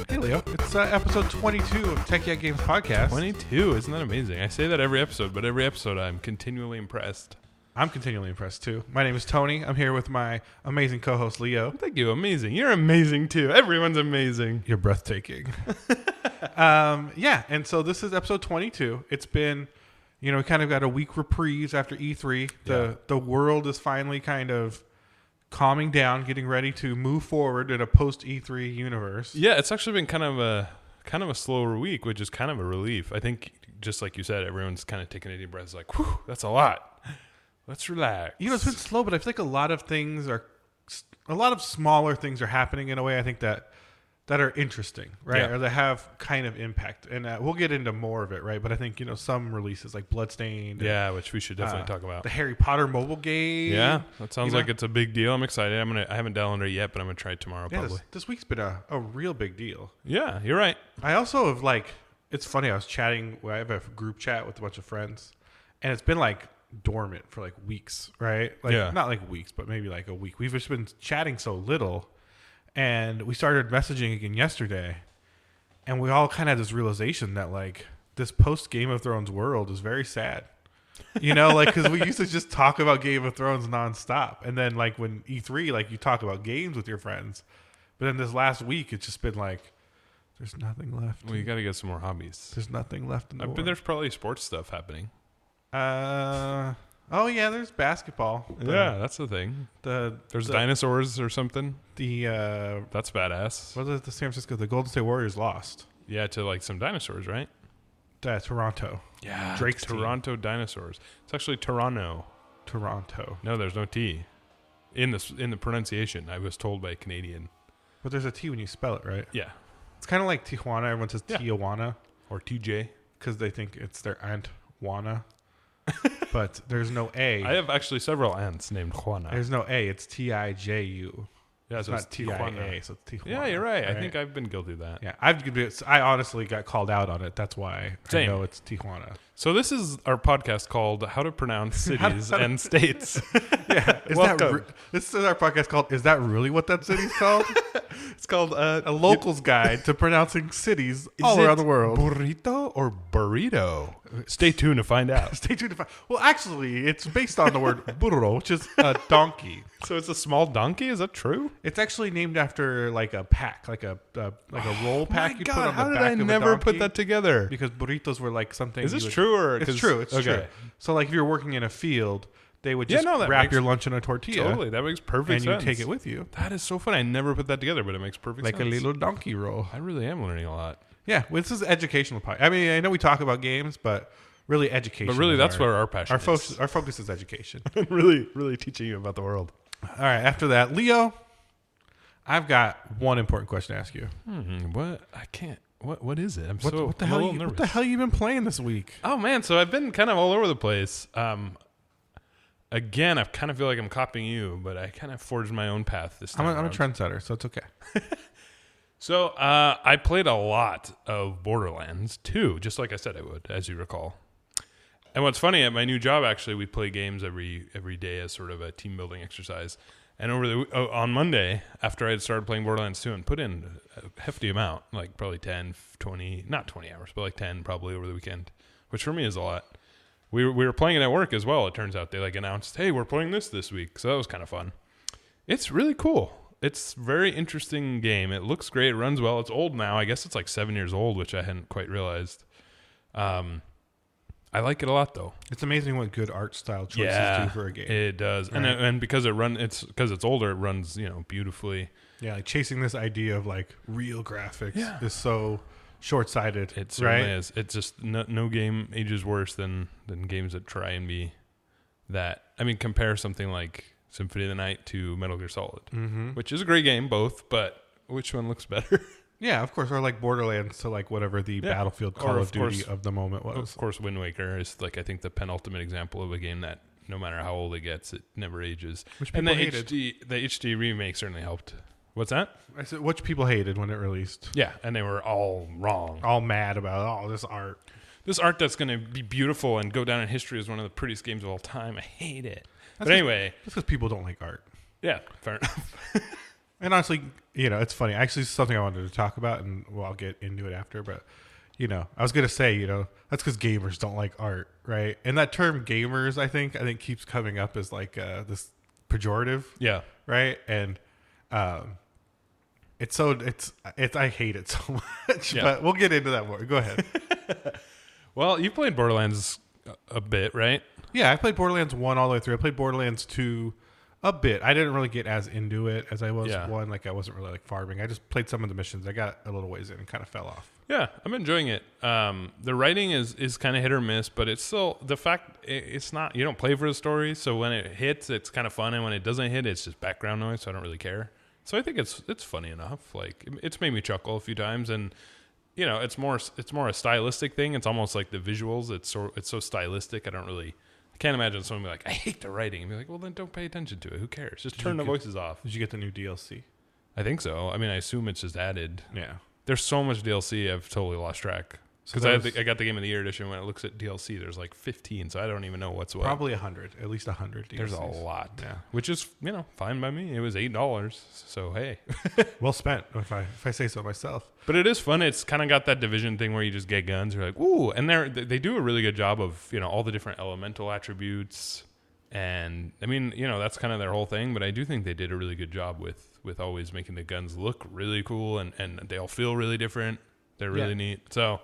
Hey, Leo. It's episode 22 of Tech Yeah Games Podcast. 22, isn't that amazing? I say that every episode, but every episode I'm continually impressed. I'm continually impressed, too. My name is Tony. I'm here with my amazing co-host, Leo. Thank you. Amazing. You're amazing, too. Everyone's amazing. You're breathtaking. Yeah, and so this is episode 22. It's been, we kind of got a week reprise after E3. The world is finally kind of calming down, getting ready to move forward in a post-E3 universe. Yeah, it's actually been kind of a slower week, which is kind of a relief. I think, just like you said, everyone's kind of taking a deep breath. It's like, whew, that's a lot. Let's relax. It's been slow, but I feel like a lot of smaller things are happening in a way I think that are interesting, right? Yeah. Or that have kind of impact. And we'll get into more of it, right? But I think, some releases like Bloodstained. Yeah, which we should definitely talk about. The Harry Potter mobile game. Yeah, that sounds like it's a big deal. I'm excited. I haven't downloaded it yet, but I'm going to try it tomorrow probably. This week's been a real big deal. Yeah, you're right. I also have it's funny, I was chatting, I have a group chat with a bunch of friends, and it's been dormant for weeks, right? Not weeks, but maybe a week. We've just been chatting so little, and we started messaging again yesterday, and we all kind of had this realization that this post Game of Thrones world is very sad, because we used to just talk about Game of Thrones nonstop, and then when E3 you talk about games with your friends, but then this last week it's just been there's nothing left. Well, you got to get some more hobbies. There's nothing left in the world. But there's probably sports stuff happening. Oh yeah, there's basketball. Yeah, that's the thing. There's dinosaurs or something. That's badass. What is the San Francisco? The Golden State Warriors lost. Yeah, to some dinosaurs, right? Toronto. Yeah, Drake's Toronto team. Dinosaurs. It's actually Toronto. No, there's no T in the pronunciation. I was told by a Canadian. But there's a T when you spell it, right? Yeah. It's kind of like Tijuana. Everyone says Tijuana or TJ because they think it's their aunt Juana. But there's no A. I have actually several aunts named Juana. There's no A. It's Tiju. Yeah, it's not Tijuana. So it's Tijuana. Yeah, you're right. I think I've been guilty of that. Yeah, I honestly got called out on it. That's why I know it's Tijuana. So this is our podcast called How to Pronounce Cities and States. Yeah. This is our podcast called Is That Really What That City's Called? It's called A Local's Guide to Pronouncing Cities all around the world. Burrito or burrito? Stay tuned to find out. Well, actually, it's based on the word burro, which is a donkey. So it's a small donkey? Is that true? It's actually named after a pack, like a roll pack you put on the back of a donkey. How did I never put that together? Because burritos were something. Is this true or? It's true. It's true. So if you're working in a field, they would just wrap your lunch in a tortilla. Totally, that makes perfect sense. And you take it with you. That is so funny. I never put that together, but it makes perfect sense. Like a little donkey roll. I really am learning a lot. Yeah, this is educational. I mean, I know we talk about games, but really education. But really, that's where our passion is. Our focus is education. really, really teaching you about the world. All right, after that, Leo, I've got one important question to ask you. What? I can't. What is it? What the hell have you been playing this week? Oh, man, so I've been kind of all over the place. Again, I kind of feel like I'm copying you, but I kind of forged my own path this time. I'm a trendsetter, so it's okay. So I played a lot of Borderlands 2, just like I said I would, as you recall. And what's funny, at my new job, actually, we play games every day as sort of a team-building exercise. And on Monday, after I had started playing Borderlands 2 and put in a hefty amount, probably 10, 20, not 20 hours, but 10 probably over the weekend, which for me is a lot. We were playing it at work as well. It turns out they announced, hey, we're playing this week. So that was kind of fun. It's really cool. It's a very interesting game. It looks great. It runs well. It's old now. I guess it's 7 years old, which I hadn't quite realized. I like it a lot, though. It's amazing what good art style choices do for a game. It does, right? and because it's older, it runs beautifully. Yeah, chasing this idea of real graphics is so short-sighted. It certainly is. It's just no game ages worse than games that try and be that. I mean, compare something like Symphony of the Night to Metal Gear Solid, which is a great game, both. But which one looks better? Yeah, of course. Or Borderlands to whatever the Battlefield Call of Duty of the moment was. Of course, Wind Waker is I think the penultimate example of a game that no matter how old it gets, it never ages. Which people hated. The HD remake certainly helped. What's that? I said which people hated when it released. Yeah, and they were all wrong. All mad about this art. This art that's going to be beautiful and go down in history as one of the prettiest games of all time. I hate it. That's anyway. That's because people don't like art. Yeah, fair enough. And honestly, it's funny. Actually, it's something I wanted to talk about, and I'll get into it after. But I was gonna say, that's because gamers don't like art, right? And that term "gamers," I think keeps coming up as like this pejorative, Yeah. right? And I hate it so much. Yeah. But we'll get into that more. Go ahead. Well, you played Borderlands a bit, right? Yeah, I played Borderlands 1 all the way through. I played Borderlands 2 a bit. I didn't really get as into it as I was 1. Like, I wasn't really like farming. I just played some of the missions. I got a little ways in and kind of fell off. Yeah, I'm enjoying it. The writing is kind of hit or miss, but it's still the fact it's not. You don't play for the story, so when it hits, it's kind of fun, and when it doesn't hit, it's just background noise. So I don't really care. So I think it's funny enough. Like, it's made me chuckle a few times, and it's more a stylistic thing. It's almost like the visuals. It's so stylistic. I can't imagine someone be like, I hate the writing, and be like, well, then don't pay attention to it. Who cares? Just turn the voices off. Did you get the new DLC? I think so. I mean, I assume it's just added. Yeah. There's so much DLC, I've totally lost track. Because I got the Game of the Year edition. When it looks at DLC, there's like 15, so I don't even know what's what. Probably 100, at least 100 DLCs. There's a lot, yeah. Which is fine by me. It was $8, so hey, well spent if I say so myself. But it is fun. It's kind of got that Division thing where you just get guns. You're like, ooh, and they do a really good job of all the different elemental attributes, and I mean that's kind of their whole thing. But I do think they did a really good job with always making the guns look really cool, and they all feel really different. They're really neat. So.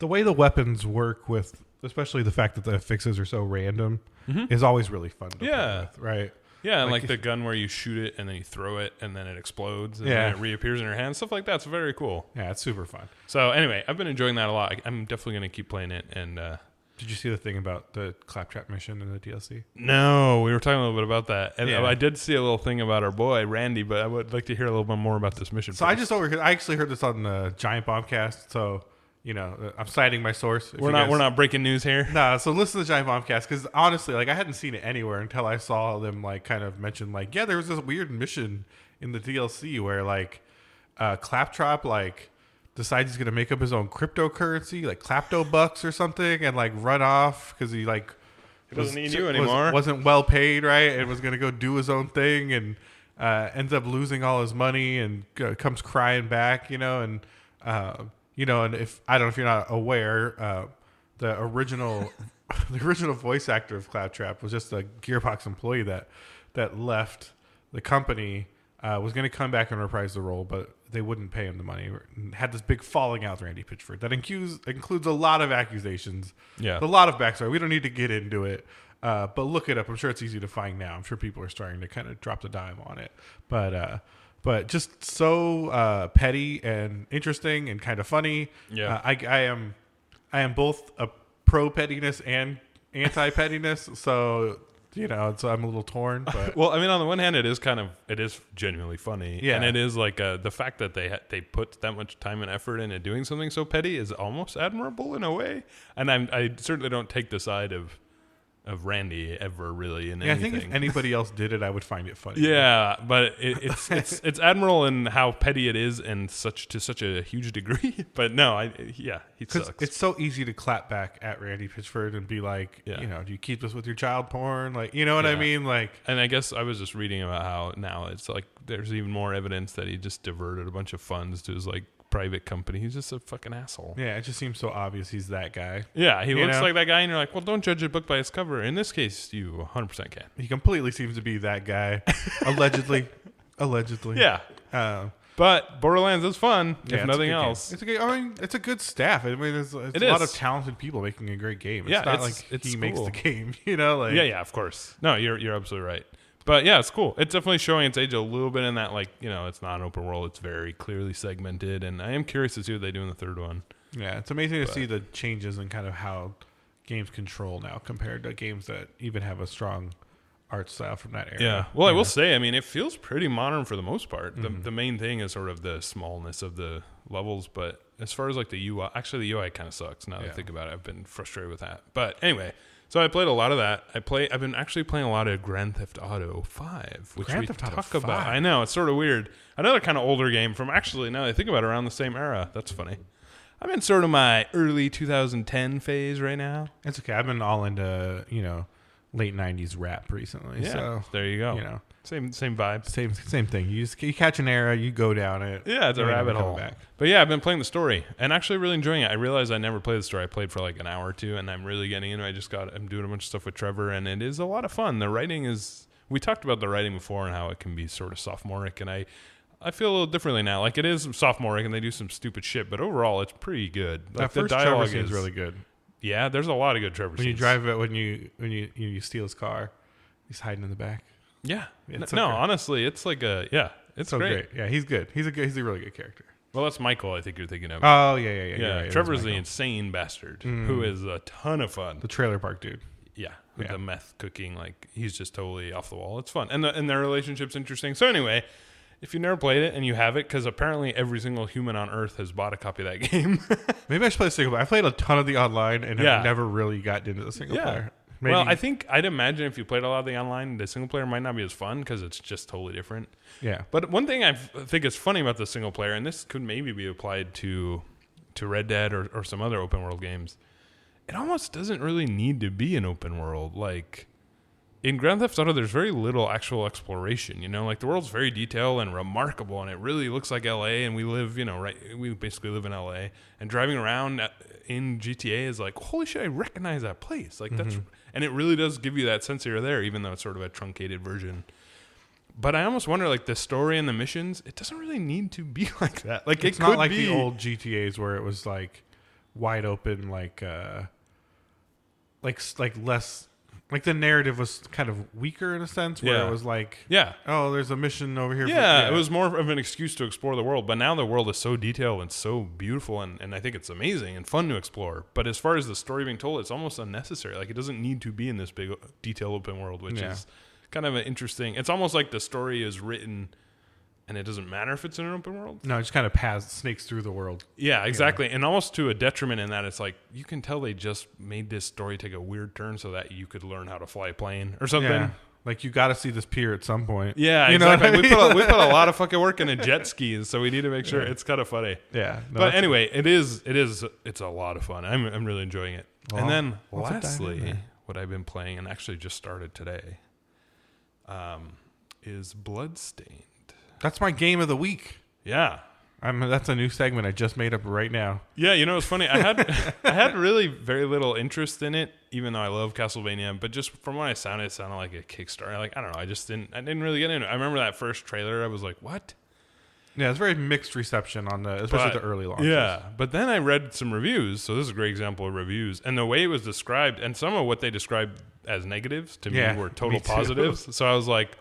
The way the weapons work with, especially the fact that the fixes are so random, is always really fun to play with, right? Yeah, and like the gun where you shoot it and then you throw it and then it explodes and then it reappears in your hand. Stuff like that's very cool. Yeah, it's super fun. So anyway, I've been enjoying that a lot. I'm definitely going to keep playing it. And did you see the thing about the claptrap mission in the DLC? No, we were talking a little bit about that. And yeah. I did see a little thing about our boy, Randy, but I would like to hear a little bit more about this mission. So first. I actually heard this on the Giant Bombcast, so... I'm citing my source. We're not breaking news here. No, so listen to the Giant Bombcast, because honestly, like, I hadn't seen it anywhere until I saw them like kind of mention like, yeah, there was this weird mission in the DLC where like Claptrap like decides he's gonna make up his own cryptocurrency, like Clapto Bucks or something, and like run off because he like doesn't need you anymore. Wasn't well paid, right? And was gonna go do his own thing, and ends up losing all his money and comes crying back, and. And if I don't know if you're not aware, the original voice actor of Claptrap was just a Gearbox employee that left the company, was going to come back and reprise the role, but they wouldn't pay him the money. And had this big falling out with Randy Pitchford that includes a lot of accusations, a lot of backstory. We don't need to get into it, but look it up. I'm sure it's easy to find now. I'm sure people are starting to kind of drop the dime on it, but just so petty and interesting and kind of funny. Yeah, I am both a pro pettiness and anti pettiness. So so I'm a little torn. But well, I mean, on the one hand, it is genuinely funny. Yeah, and it is like the fact that they put that much time and effort into doing something so petty is almost admirable in a way. And I certainly don't take the side of Randy ever really in anything. I think if anybody else did it, I would find it funny. Yeah, but it's admirable in how petty it is and to such a huge degree. But no, he sucks. It's so easy to clap back at Randy Pitchford and be like, do you keep this with your child porn? Like, you know what I mean? Like, and I guess I was just reading about how now it's like there's even more evidence that he just diverted a bunch of funds to his like private company. He's just a fucking asshole. Yeah, it just seems so obvious he's that guy. Yeah, he looks like that guy, and you're like, well, don't judge a book by its cover. In this case, you 100% can. He completely seems to be that guy. Allegedly. Yeah. But Borderlands is fun, if nothing else. It's a good staff. I mean, it's a lot of talented people making a great game. It's not like he makes the game, Like, yeah, of course. No, you're absolutely right. But yeah, it's cool. It's definitely showing its age a little bit in that, like, it's not an open world. It's very clearly segmented, and I am curious to see what they do in the third one. Yeah, it's amazing to see the changes in kind of how games control now compared to games that even have a strong art style from that era. Yeah. Well, I will say, I mean, it feels pretty modern for the most part. Mm-hmm. The main thing is sort of the smallness of the levels, but as far as like the UI, actually the UI kind of sucks now that I think about it. I've been frustrated with that. But anyway, so I played a lot of that. I've been actually playing a lot of Grand Theft Auto 5, which we talk about. I know, it's sort of weird. Another kind of older game from actually, now that I think about it, around the same era. That's funny. I'm in sort of my early 2010 phase right now. It's okay. I've been all into, late 90s rap recently. Yeah, so there you go. You know, same vibe. Same thing. You catch an era, you go down it. Yeah, it's a rabbit hole. Back. But yeah, I've been playing the story and actually really enjoying it. I realized I never played the story. I played for like an hour or two, and I'm really getting into it. I'm doing a bunch of stuff with Trevor, and it is a lot of fun. The writing is. We talked about the writing before and how it can be sort of sophomoric, and I feel a little differently now. Like, it is sophomoric, and they do some stupid shit, but overall, it's pretty good. Like, that first Trevor is really good. Yeah, there's a lot of good Trevor scenes. When you drive it, when you steal his car, he's hiding in the back. Yeah. Honestly, it's like it's so great. Yeah, he's good. He's a really good character. Well, that's Michael, I think you're thinking of. Oh, yeah. Right, Trevor's the insane bastard who is a ton of fun. The trailer park dude. Yeah, with the meth cooking, like, he's just totally off the wall. It's fun, and their relationship's interesting. So anyway, if you never played it and you have it, because apparently every single human on Earth has bought a copy of that game. Maybe I should play the single player. I played a ton of the online and have never really gotten into the single player. Maybe. Well, I'd imagine if you played a lot of the online, the single player might not be as fun because it's just totally different. Yeah. But one thing I think is funny about the single player, and this could maybe be applied to Red Dead or some other open world games, it almost doesn't really need to be an open world. Like, in Grand Theft Auto, there's very little actual exploration, you know? Like, the world's very detailed and remarkable, and it really looks like L.A., and we live, we basically live in L.A., and driving around in GTA is like, holy shit, I recognize that place. Like, that's... And it really does give you that sense that you're there, even though it's sort of a truncated version. But I almost wonder, like, the story and the missions, it doesn't really need to be like that. Like, it's not like the old GTAs where it was, like, wide open, like less, like, the narrative was kind of weaker in a sense, where it was like, oh, there's a mission over here. It was more of an excuse to explore the world. But now the world is so detailed and so beautiful, and I think it's amazing and fun to explore. But as far as the story being told, it's almost unnecessary. Like, it doesn't need to be in this big detailed open world, which is kind of an interesting. It's almost like the story is written, and it doesn't matter if it's in an open world. No, it just kind of snakes through the world. Yeah, exactly. Yeah. And almost to a detriment in that it's like, you can tell they just made this story take a weird turn so that you could learn how to fly a plane or something. Yeah. Like, you got to see this pier at some point. Yeah, exactly. We put a lot of fucking work into jet skis, so we need to make sure it's kind of funny. Yeah. No, but anyway, it's a lot of fun. I'm really enjoying it. Well, and then lastly, what I've been playing and actually just started today is Bloodstained. That's my game of the week. Yeah. That's a new segment I just made up right now. Yeah, it's funny. I had really very little interest in it, even though I love Castlevania. But just from what it sounded like a Kickstarter. Like, I don't know. I didn't really get into it. I remember that first trailer. I was like, what? Yeah, it's very mixed reception on especially the early launches. Yeah, but then I read some reviews. So this is a great example of reviews. And the way it was described, and some of what they described as negatives to me were total positives. So I was like,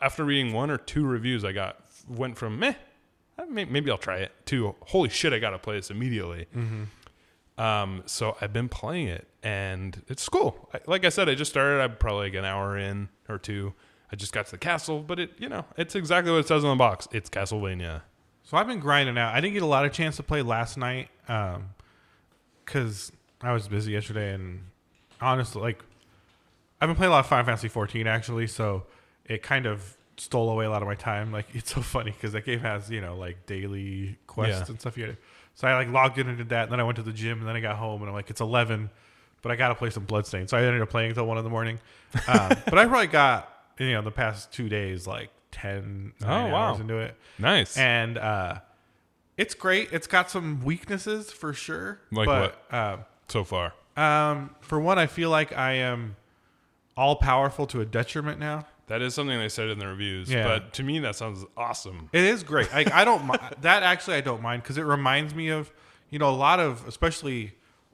after reading one or two reviews, went from meh, maybe I'll try it, to holy shit, I gotta play this immediately. So I've been playing it, and it's cool. Like I said, I just started. I'm probably like an hour in or two. I just got to the castle, but it's exactly what it says on the box. It's Castlevania. So I've been grinding out. I didn't get a lot of chance to play last night because I was busy yesterday, and honestly, like, I've been playing a lot of Final Fantasy 14 actually, so it kind of stole away a lot of my time. Like, it's so funny because that game has, like, daily quests and stuff. So I, like, logged in and did that, and then I went to the gym, and then I got home, and I'm like, it's 11, but I got to play some Bloodstained. So I ended up playing until 1 a.m. But I probably got, the past 2 days, like, 10 hours into it. Nice. And it's great. It's got some weaknesses for sure. Like what? So far? For one, I feel like I am all-powerful to a detriment now. That is something they said in the reviews, but to me that sounds awesome. It is great. I don't mind that. Actually, I don't mind because it reminds me of, a lot of, especially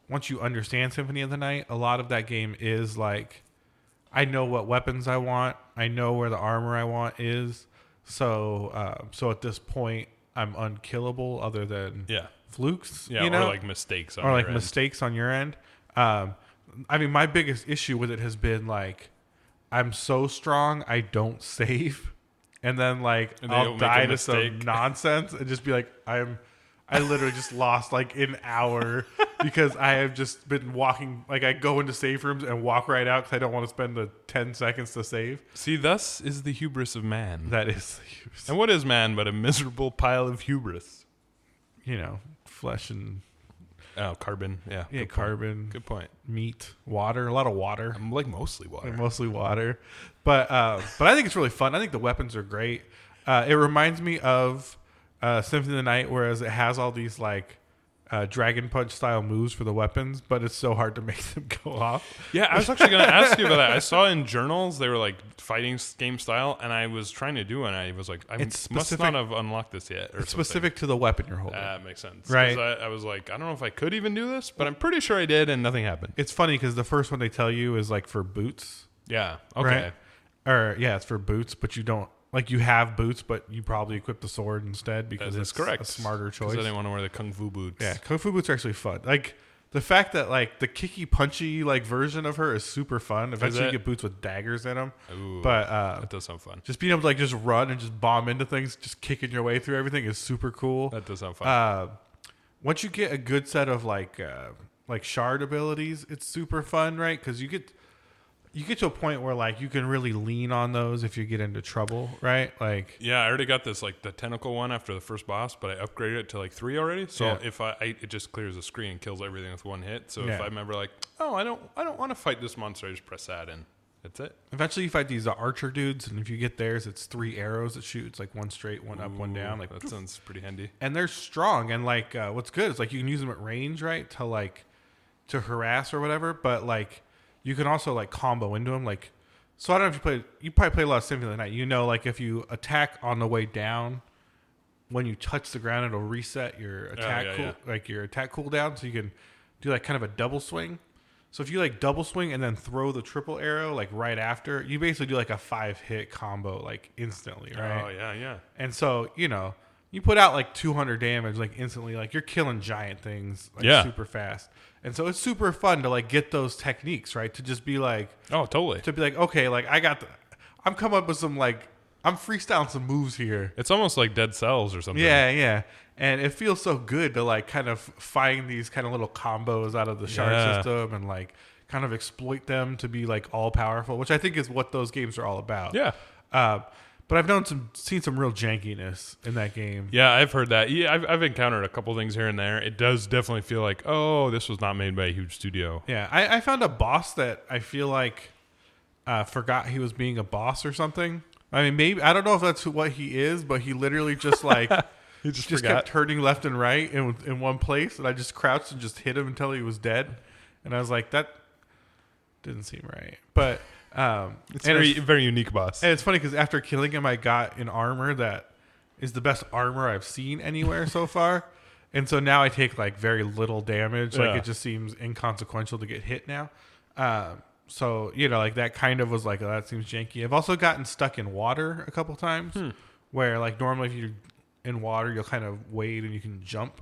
once you understand Symphony of the Night, a lot of that game is like, I know what weapons I want. I know where the armor I want is. So at this point, I'm unkillable other than flukes. Yeah, or like mistakes on your end. Mistakes on your end. I mean, my biggest issue with it has been like, I'm so strong, I don't save, and then like I'll die to some nonsense and just be like, I literally just lost like an hour because I have just been walking. Like, I go into save rooms and walk right out because I don't want to spend the 10 seconds to save. See, thus is the hubris of man. That is the hubris. And what is man but a miserable pile of hubris? Flesh and Oh, carbon. Yeah. Yeah, carbon. Good point. Meat, water, a lot of water. I'm like mostly water. Mostly water. But I think it's really fun. I think the weapons are great. It reminds me of Symphony of the Night, whereas it has all these like Dragon Punch style moves for the weapons, but it's so hard to make them go off. Yeah, I was actually going to ask you about that. I saw in journals they were like fighting game style, and I was trying to do it, and I was like, I must not have unlocked this yet. It's specific to the weapon you're holding. That makes sense. Right. I was like, I don't know if I could even do this, but I'm pretty sure I did, and nothing happened. It's funny because the first one they tell you is like for boots. Yeah. Okay. Right? Or yeah, it's for boots, but you don't. Like, you have boots, but you probably equip the sword instead because it's correct. A smarter choice. Because I didn't want to wear the Kung Fu boots. Yeah, Kung Fu boots are actually fun. Like, the fact that, like, the kicky, punchy, like, version of her is super fun. Eventually you get boots with daggers in them. Ooh, but that does sound fun. Just being able to, like, just run and just bomb into things, just kicking your way through everything is super cool. That does sound fun. Once you get a good set of, like shard abilities, it's super fun, right? Because you get to a point where like you can really lean on those if you get into trouble, right? Like, yeah, I already got this like the tentacle one after the first boss, but I upgraded it to like 3 already. So if it just clears the screen and kills everything with one hit. So if I remember like, oh, I don't want to fight this monster, I just press that and that's it. Eventually you fight these archer dudes, and if you get theirs, it's 3 arrows that shoot. It's like one straight, one up, one down. Like, that sounds pretty handy. And they're strong, and like what's good is like you can use them at range, right? To harass or whatever, but like you can also like combo into them. Like, so I don't know if you probably play a lot of Symphony of the Night. You know, like if you attack on the way down, when you touch the ground, it'll reset your attack like your attack cooldown, so you can do like kind of a double swing. So if you like double swing and then throw the triple arrow like right after, you basically do like a 5-hit combo like instantly, right? Oh yeah. And so, you know, you put out like 200 damage like instantly, like you're killing giant things like super fast. And so it's super fun to like get those techniques, right? To just be like, oh, totally. To be like, okay, like I'm coming up with some like, I'm freestyling some moves here. It's almost like Dead Cells or something. Yeah. And it feels so good to like kind of find these kind of little combos out of the shard system and like kind of exploit them to be like all powerful, which I think is what those games are all about. Yeah. But I've seen some real jankiness in that game. Yeah, I've heard that. Yeah, I've encountered a couple things here and there. It does definitely feel like, oh, this was not made by a huge studio. Yeah, I found a boss that I feel like forgot he was being a boss or something. I mean, maybe I don't know if that's what he is, but he literally just like he just kept turning left and right in one place, and I just crouched and just hit him until he was dead. And I was like, that didn't seem right, but. It's a very unique boss. And it's funny because after killing him, I got an armor that is the best armor I've seen anywhere so far. And so now I take like very little damage. Like it just seems inconsequential to get hit now. So, you know, like that kind of was like, oh, that seems janky. I've also gotten stuck in water a couple times where like normally if you're in water, you'll kind of wade and you can jump.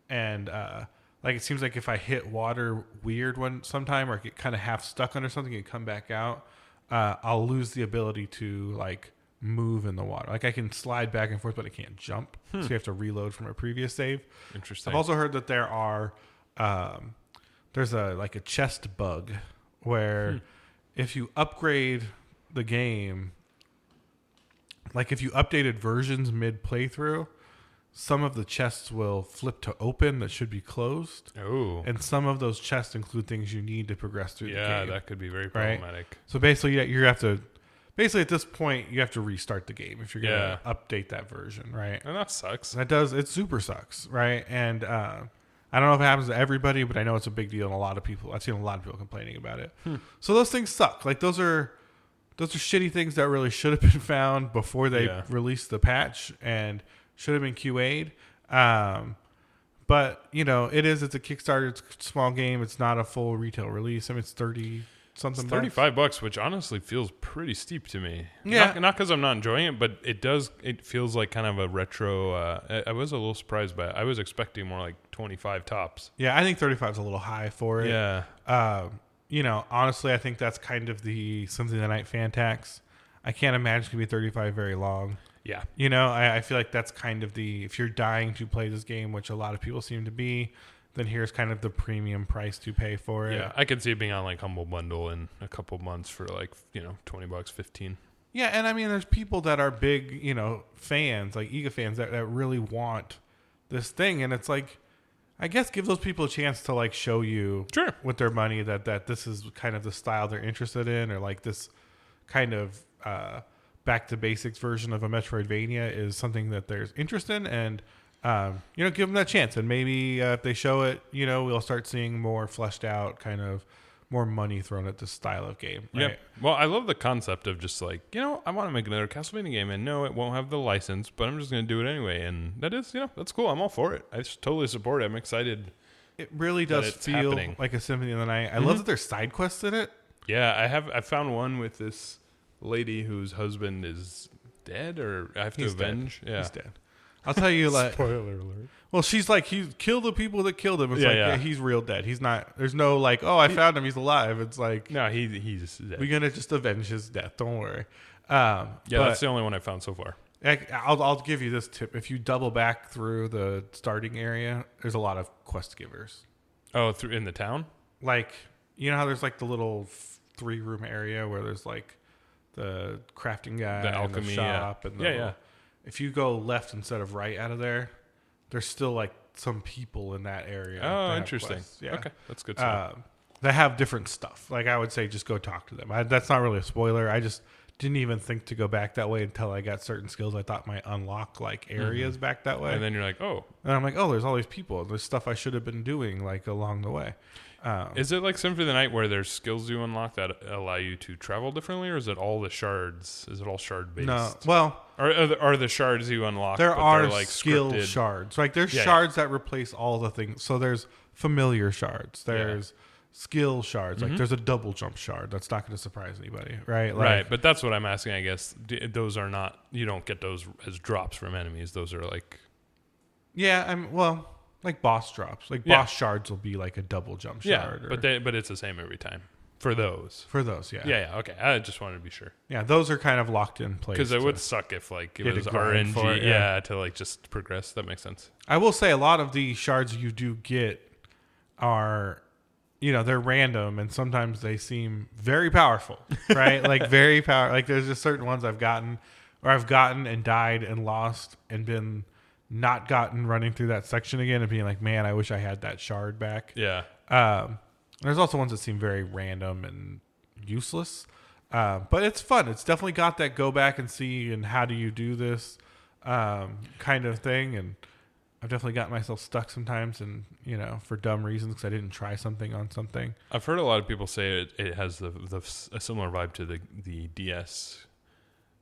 And, like it seems like if I hit water weird sometime or get kind of half stuck under something and come back out, I'll lose the ability to like move in the water. Like I can slide back and forth, but I can't jump. So you have to reload from a previous save. Interesting. I've also heard that there are there's a chest bug where if you upgrade the game, like if you updated versions mid playthrough, some of the chests will flip to open that should be closed. Oh. And some of those chests include things you need to progress through the game. Yeah, that could be very problematic. Right? So basically, you have to... Basically, at this point, you have to restart the game if you're going to update that version, right? And that sucks. It super sucks, right? And I don't know if it happens to everybody, but I know it's a big deal and a lot of people... I've seen a lot of people complaining about it. So those things suck. Like, those are shitty things that really should have been found before they released the patch, and... should have been QA'd. But, you know, it's a Kickstarter. It's a small game. It's not a full retail release. I mean, it's 30-something bucks. $35, which honestly feels pretty steep to me. Yeah. Not because I'm not enjoying it, but it feels like kind of a retro. I was a little surprised by it. I was expecting more like 25 tops. Yeah, I think 35 is a little high for it. Yeah. You know, honestly, I think that's kind of the Symphony of the Night fan tax. I can't imagine it's going to be 35 very long. Yeah. You know, I feel like that's kind of if you're dying to play this game, which a lot of people seem to be, then here's kind of the premium price to pay for it. Yeah, I could see it being on like Humble Bundle in a couple months for like, $20, 15. Yeah, and I mean, there's people that are big, fans, like EGA fans that really want this thing. And it's like, I guess give those people a chance to like show you Sure. with their money that this is kind of the style they're interested in, or like this kind of back to basics version of a Metroidvania is something that there's interest in, and give them that chance. And maybe if they show it, we'll start seeing more fleshed out, kind of more money thrown at this style of game. Right? Yeah. Well, I love the concept of just like, I want to make another Castlevania game, and no, it won't have the license, but I'm just going to do it anyway. And that is, that's cool. I'm all for it. I just totally support it. I'm excited. It really does feel like a Symphony of the Night. I love that there's side quests in it. Yeah, I found one with this lady whose husband is dead, or I have to avenge. Dead. Yeah, he's dead. I'll tell you, like, spoiler alert. Well, she's like, he killed the people that killed him. It's he's real dead. He's not. There's no like, oh, I found him. He's alive. It's like, no, he's dead. We're gonna just avenge his death. Don't worry. That's the only one I found so far. I'll give you this tip. If you double back through the starting area, there's a lot of quest givers. Oh, in the town? Like, you know how there's like the little 3-room area where there's like the crafting guy, the alchemy, and the shop, and the If you go left instead of right out of there, there's still like some people in that area. Oh, interesting. Yeah. Okay, that's good. They have different stuff. Like, I would say just go talk to them. That's not really a spoiler. I just didn't even think to go back that way until I got certain skills I thought might unlock like areas back that way. And then you're like, oh. And I'm like, oh, there's all these people. There's stuff I should have been doing like along the way. Is it like Symphony of the Night where there's skills you unlock that allow you to travel differently, or is it all the shards? Is it all shard based? No. Well, are the shards you unlock? There are like skill scripted? Shards. Like there's shards that replace all the things. So there's familiar shards. There's skill shards. Like there's a double jump shard. That's not going to surprise anybody, right? Like, right. But that's what I'm asking. I guess those are not. You don't get those as drops from enemies. Those are like. Yeah. Like boss drops. Like boss shards will be like a double jump shard. But it's the same every time. For those, yeah. Yeah, okay. I just wanted to be sure. Yeah, those are kind of locked in place. Because it would suck if like it was RNG, to like just progress. That makes sense. I will say a lot of the shards you do get are, they're random, and sometimes they seem very powerful, right? Like very powerful. Like there's just certain ones I've gotten and died and lost and been not gotten running through that section again and being like, man, I wish I had that shard back. Yeah. There's also ones that seem very random and useless. But it's fun. It's definitely got that go back and see and how do you do this kind of thing. And I've definitely gotten myself stuck sometimes and, for dumb reasons because I didn't try something on something. I've heard a lot of people say it has a similar vibe to the DS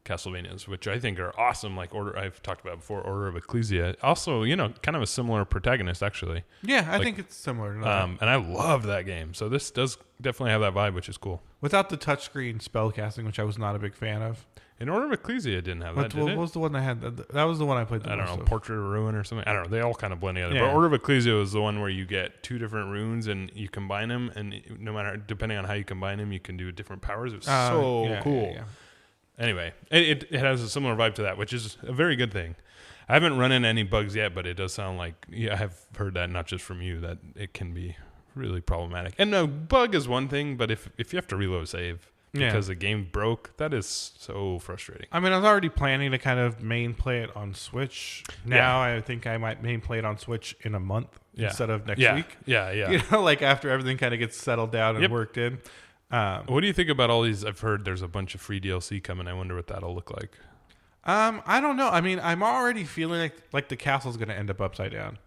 Castlevanias, which I think are awesome. Like I've talked about before, Order of Ecclesia. Also, kind of a similar protagonist, actually. Yeah, I think it's similar to that. And I love that game. So this does definitely have that vibe, which is cool. Without the touchscreen spellcasting, which I was not a big fan of. In Order of Ecclesia, it didn't have that, did it? What was the one I had? That was the one I played the most. I don't know, of. Portrait of Ruin or something. I don't know. They all kind of blend together. Yeah. But Order of Ecclesia was the one where you get 2 different runes and you combine them, and depending on how you combine them, you can do different powers. It was so cool. Yeah. Anyway, it has a similar vibe to that, which is a very good thing. I haven't run into any bugs yet, but it does sound like, I have heard that not just from you, that it can be really problematic. And a bug is one thing, but if you have to reload save because the game broke, that is so frustrating. I mean, I was already planning to kind of main play it on Switch. Now I think I might main play it on Switch in a month instead of next week. Yeah. Like after everything kind of gets settled down and worked in. What do you think about all these? I've heard there's a bunch of free DLC coming. I wonder what that'll look like. I don't know. I mean, I'm already feeling like the castle's going to end up upside down.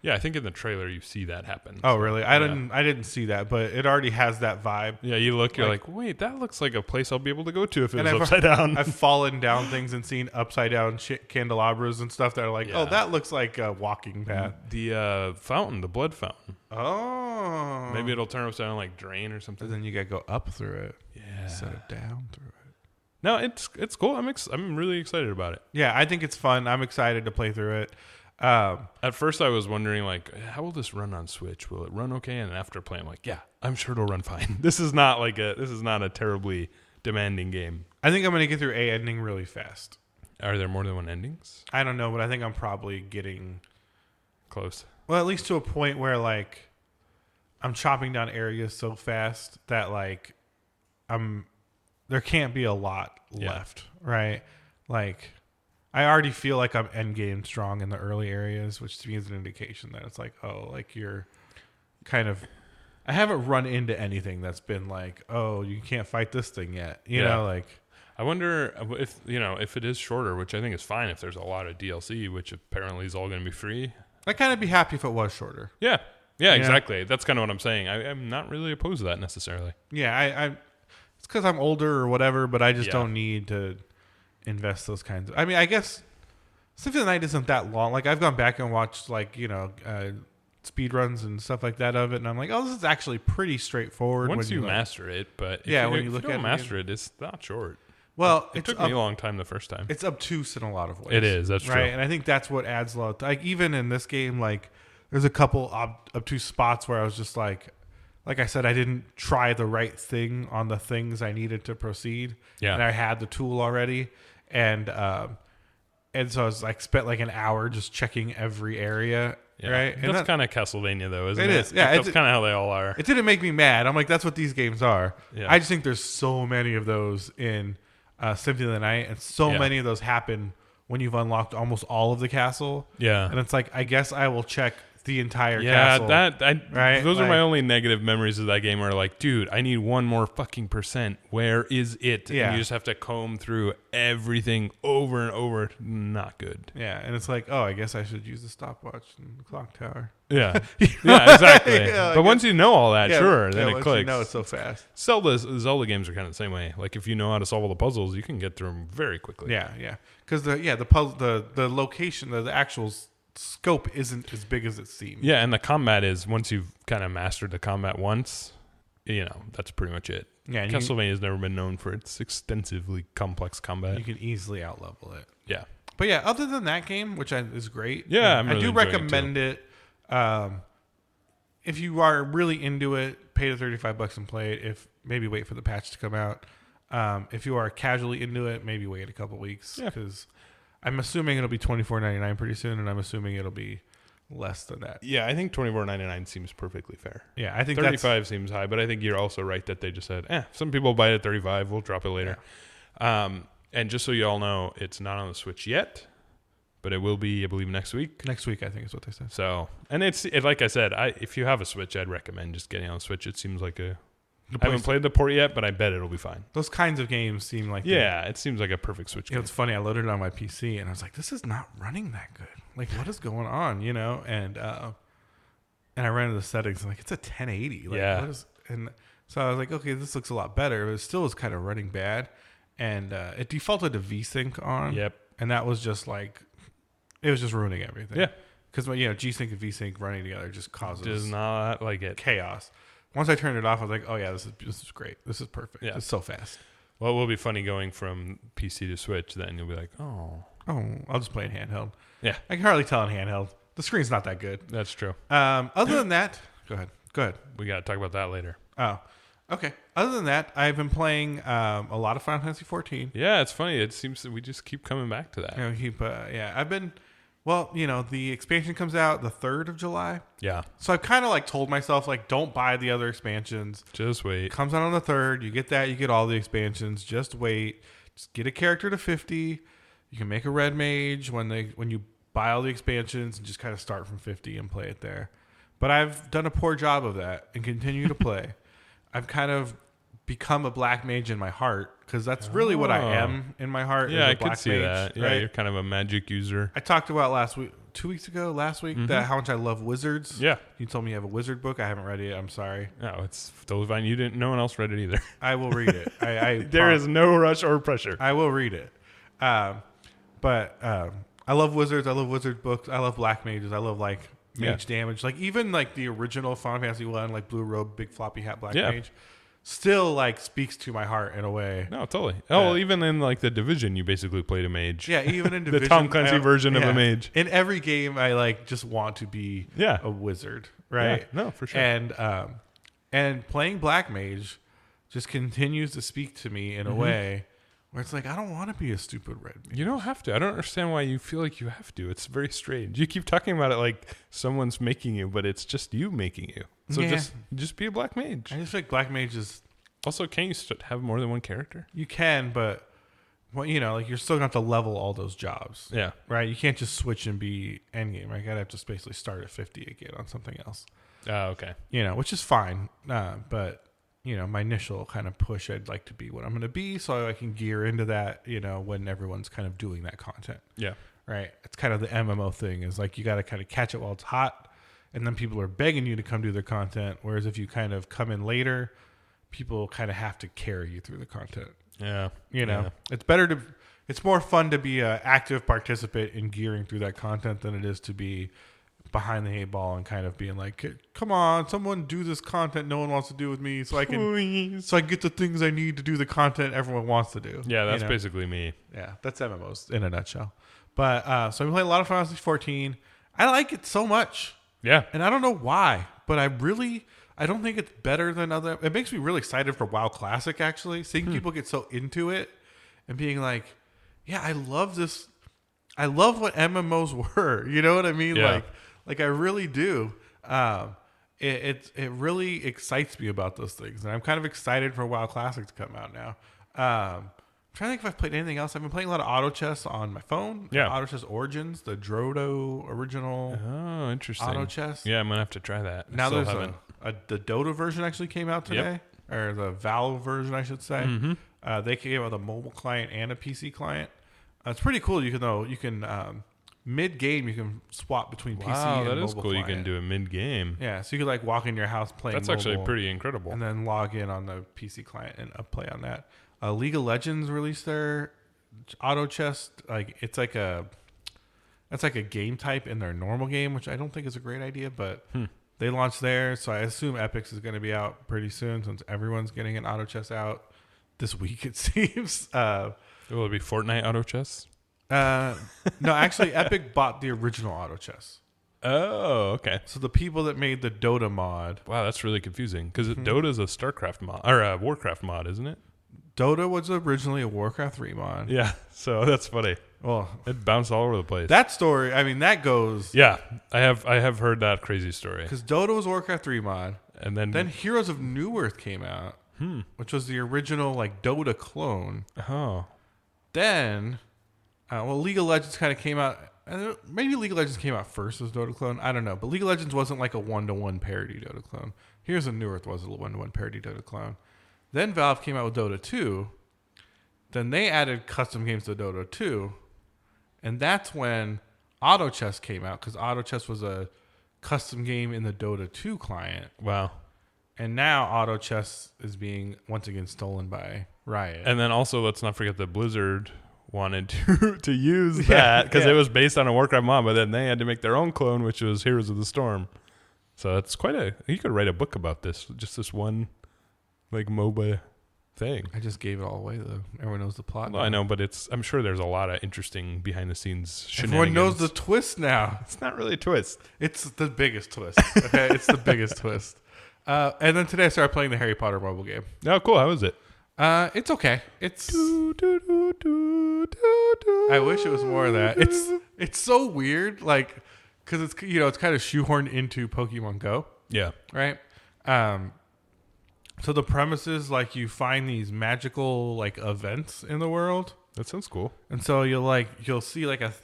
Yeah, I think in the trailer you see that happen. Oh, really? I didn't see that, but it already has that vibe. Yeah, you're like, wait, that looks like a place I'll be able to go to if it was upside down. I've fallen down things and seen upside down candelabras and stuff that are like, oh, that looks like a walking path. The fountain, the blood fountain. Oh. Maybe it'll turn upside down like drain or something. And then you got to go up through it. Yeah. Instead of down through it. No, it's cool. I'm really excited about it. Yeah, I think it's fun. I'm excited to play through it. At first I was wondering like, how will this run on Switch? Will it run okay? And after playing, I'm like, yeah, I'm sure it'll run fine. This is not a terribly demanding game. I think I'm going to get through a ending really fast. Are there more than one endings? I don't know, but I think I'm probably getting close. Well, at least to a point where like I'm chopping down areas so fast that like there can't be a lot left, right? Like I already feel like I'm end game strong in the early areas, which to me is an indication that it's like, oh, like you're kind of. I haven't run into anything that's been like, oh, you can't fight this thing yet. You know, like. I wonder if it is shorter, which I think is fine if there's a lot of DLC, which apparently is all going to be free. I'd kind of be happy if it was shorter. Yeah, exactly. That's kind of what I'm saying. I'm not really opposed to that necessarily. Yeah, it's because I'm older or whatever, but I just don't need to invest those kinds of. I mean, I guess Symphony of the Night isn't that long. Like I've gone back and watched speed runs and stuff like that of it, and I'm like, oh, this is actually pretty straightforward. Once you master it, but when you look at master it, it's not short. Well, it took me a long time the first time. It's obtuse in a lot of ways. It is. That's right? true. And I think that's what adds a lot. Like even in this game, like there's a couple obtuse spots where I was just like I said, I didn't try the right thing on the things I needed to proceed. Yeah. And I had the tool already, and so I was like spent like an hour just checking every area. Yeah. Right. And that's kind of Castlevania, though, isn't it? It is. Yeah. That's kind of how they all are. It didn't make me mad. I'm like, that's what these games are. Yeah. I just think there's so many of those in Symphony of the Night, and so many of those happen when you've unlocked almost all of the castle. Yeah. And it's like, I guess I will check the entire castle. Yeah, those are my only negative memories of that game where like, dude, I need one more fucking %. Where is it? Yeah. And you just have to comb through everything over and over. Not good. Yeah. And it's like, oh, I guess I should use the stopwatch and the clock tower. Yeah. Yeah, exactly. Yeah, but once you know all that, then it clicks. You know it's so fast. Zelda games are kind of the same way. Like if you know how to solve all the puzzles, you can get through them very quickly. Yeah, yeah. Because the puzzle, the location, the actual scope isn't as big as it seems. Yeah, and the combat is, once you've kind of mastered the combat once, that's pretty much it. Yeah, Castlevania has never been known for its extensively complex combat. You can easily outlevel it. Yeah. But yeah, other than that game, which is great. Yeah, I do recommend it. If you are really into it, pay the $35 and play it. If maybe wait for the patch to come out. If you are casually into it, maybe wait a couple weeks. Because I'm assuming it'll be $24.99 pretty soon, and I'm assuming it'll be less than that. Yeah, I think $24.99 seems perfectly fair. Yeah, I think $35 seems high, but I think you're also right that they just said, some people buy it at $35, we'll drop it later. Yeah. And just so you all know, it's not on the Switch yet, but it will be, I believe, next week. Next week, I think is what they said. So, and it's like I said, if you have a Switch, I'd recommend just getting on the Switch. It seems like I haven't played the port yet, but I bet it'll be fine. Those kinds of games seem like... it seems like a perfect Switch game. It's funny. I loaded it on my PC, and I was like, this is not running that good. Like, what is going on, And I ran into the settings, and like, it's a 1080. Like, and so I was like, okay, this looks a lot better, but it still was kind of running bad. And it defaulted to VSync on. Yep. And that was just like... It was just ruining everything. Yeah. Because, G-Sync and VSync running together just causes... Does not like it. Chaos. Once I turned it off, I was like, oh, yeah, this is great. This is perfect. Yeah. It's so fast. Well, it will be funny going from PC to Switch. Then you'll be like, oh, I'll just play it handheld. Yeah. I can hardly tell in handheld. The screen's not that good. That's true. Other than that, go ahead. We got to talk about that later. Oh, okay. Other than that, I've been playing a lot of Final Fantasy 14. Yeah, it's funny. It seems that we just keep coming back to that. I've been... Well, the expansion comes out the 3rd of July. Yeah. So I've kind of like told myself, like, don't buy the other expansions. Just wait. It comes out on the 3rd. You get that. You get all the expansions. Just wait. Just get a character to 50. You can make a red mage when you buy all the expansions and just kind of start from 50 and play it there. But I've done a poor job of that and continue to play. I've kind of become a black mage in my heart, because that's really what I am in my heart. Yeah, I could see mage, that. Yeah, you're kind of a magic user. I talked about last week, that how much I love wizards. Yeah. You told me you have a wizard book. I haven't read it yet. I'm sorry. No, it's totally fine. No one else read it either. I will read it. There is no rush or pressure. I will read it. But I love wizards. I love wizard books. I love black mages. I love like mage damage. Like even like the original Final Fantasy 1, like blue robe, big floppy hat, black mage. Still like speaks to my heart in a way. No, totally. Well, even in like the Division, you basically played a mage. Yeah, even in Division, the Tom Clancy version of a mage. In every game, I like just want to be a wizard, right? Yeah, no, for sure. And playing black mage just continues to speak to me in a way where it's like, I don't want to be a stupid red mage. You don't have to. I don't understand why you feel like you have to. It's very strange. You keep talking about it like someone's making you, but it's just you making you. So just be a black mage. I just feel like black mage is... Also, can't you have more than one character? You can, but well, like you're still going to have to level all those jobs. Yeah. Right? You can't just switch and be endgame. Right? You got to have to basically start at 50 again on something else. Oh, okay. Which is fine. But, my initial kind of push, I'd like to be what I'm going to be so I can gear into that, when everyone's kind of doing that content. Yeah. Right? It's kind of the MMO thing is like you got to kind of catch it while it's hot. And then people are begging you to come do their content. Whereas if you kind of come in later, people kind of have to carry you through the content. Yeah. It's more fun to be an active participant in gearing through that content than it is to be behind the 8-ball and kind of being like, come on, someone do this content no one wants to do with me so I can get the things I need to do the content everyone wants to do. Yeah, that's basically me. Yeah, that's MMOs in a nutshell. But so I've been playing a lot of Final Fantasy 14. I like it so much. Yeah. And I don't know why, but I don't think it's better than other. It makes me really excited for WoW Classic, actually. Seeing people get so into it and being like, yeah, I love this. I love what MMOs were. You know what I mean? Yeah. Like I really do. It really excites me about those things. And I'm kind of excited for WoW Classic to come out now. I'm trying to think if I've played anything else. I've been playing a lot of auto chess on my phone. Yeah. Auto chess Origins, the Drodo original. Oh, interesting. Auto chess. Yeah, I'm going to have to try that. Now there's the Dota version actually came out today. Yep. Or the Valve version, I should say. Mm-hmm. They came out with a mobile client and a PC client. It's pretty cool. You can mid-game, you can swap between PC and mobile. Wow, that is cool. Client. You can do a mid-game. Yeah, so you could walk in your house playing That's mobile, actually pretty incredible. and then log in on the PC client and play on that. League of Legends released their auto chess. It's like a game type in their normal game, which I don't think is a great idea, but they launched theirs, so I assume Epic's is going to be out pretty soon since everyone's getting an auto chess out this week, it seems. Will it be Fortnite auto chess? No, actually, Epic bought the original auto chess. Oh, okay. So the people that made the Dota mod. Wow, that's really confusing because Dota is a StarCraft mod or a Warcraft mod, isn't it? Dota was originally a Warcraft 3 mod. Yeah, so that's funny. Well, it bounced all over the place. That story, I mean, that goes. Yeah, I have heard that crazy story. Because Dota was Warcraft 3 mod, and then Heroes of New Earth came out, which was the original Dota clone. Oh, then. League of Legends kind of came out. Maybe League of Legends came out first as Dota clone. I don't know. But League of Legends wasn't like a 1-to-1 parody Dota clone. Here's a New Earth was a 1-to-1 parody Dota clone. Then Valve came out with Dota 2. Then they added custom games to Dota 2. And that's when Auto Chess came out because Auto Chess was a custom game in the Dota 2 client. Wow. And now Auto Chess is being once again stolen by Riot. And then also let's not forget that Blizzard wanted to use that because it was based on a Warcraft mod, but then they had to make their own clone, which was Heroes of the Storm. So it's you could write a book about this, just this one MOBA thing. I just gave it all away though. Everyone knows the plot. Well, I know, but I'm sure there's a lot of interesting behind the scenes shenanigans. Everyone knows the twist now. It's not really a twist. It's the biggest twist. Okay, it's the biggest twist. And then today I started playing the Harry Potter mobile game. Oh, cool. How is it? It's okay. I wish it was more of that. It's so weird, because it's it's kind of shoehorned into Pokemon Go. Yeah. Right. So the premise is you find these magical events in the world. That sounds cool. And so you'll see it looks